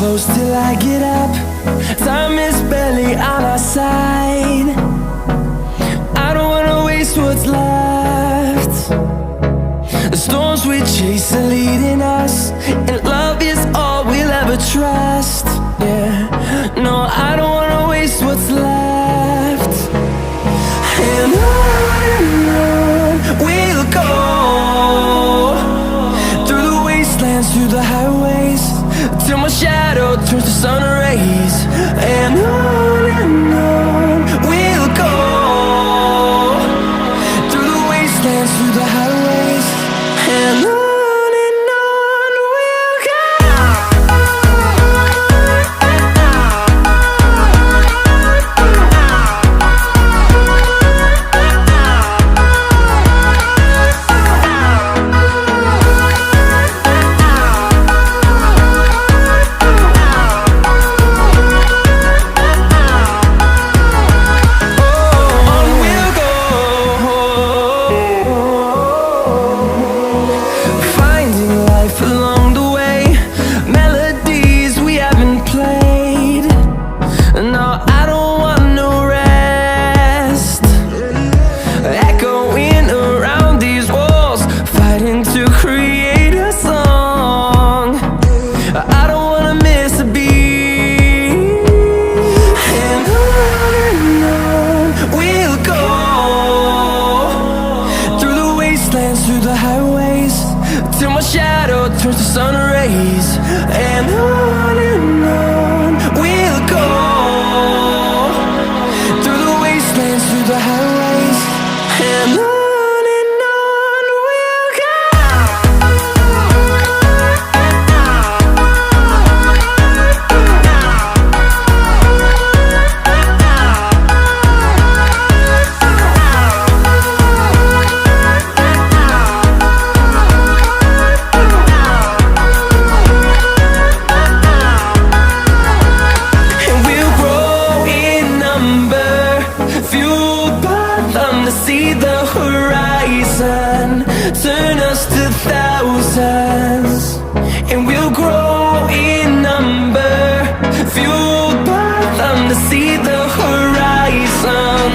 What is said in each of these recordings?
close till I get up. Time is barely on our side. I don't wanna waste what's left. The storms we chase are leading us, and love is all we'll ever trust. Yeah, no, I don't wanna waste what's left. And on we'll go, through the wastelands, through the highways, till my shadow turns to sun rays. And on we'll go, through the wastelands, through the highways, and on we'll go. Through the highways, till my shadow turns to sun rays. And on we'll go, through the wastelands, through the highways, and on we'll go. See the horizon turn us to thousands, and we'll grow in number, fueled by them. To see the horizon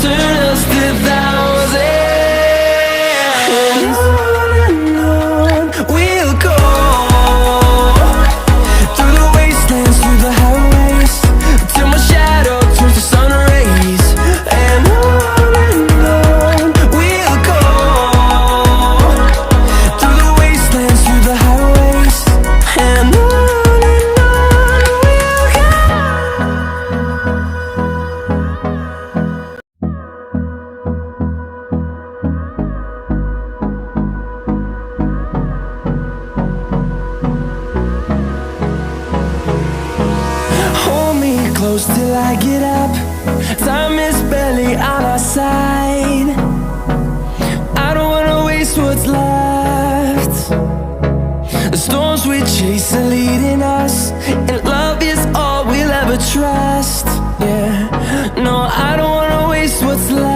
turn us to thousands, and on we'll go, through the wastelands, through the highways, till my shadow turns to sun rays. And close till I get up. Time is barely on our side. I don't wanna waste what's left. The storms we chase are leading us, and love is all we'll ever trust. Yeah, no, I don't wanna waste what's left.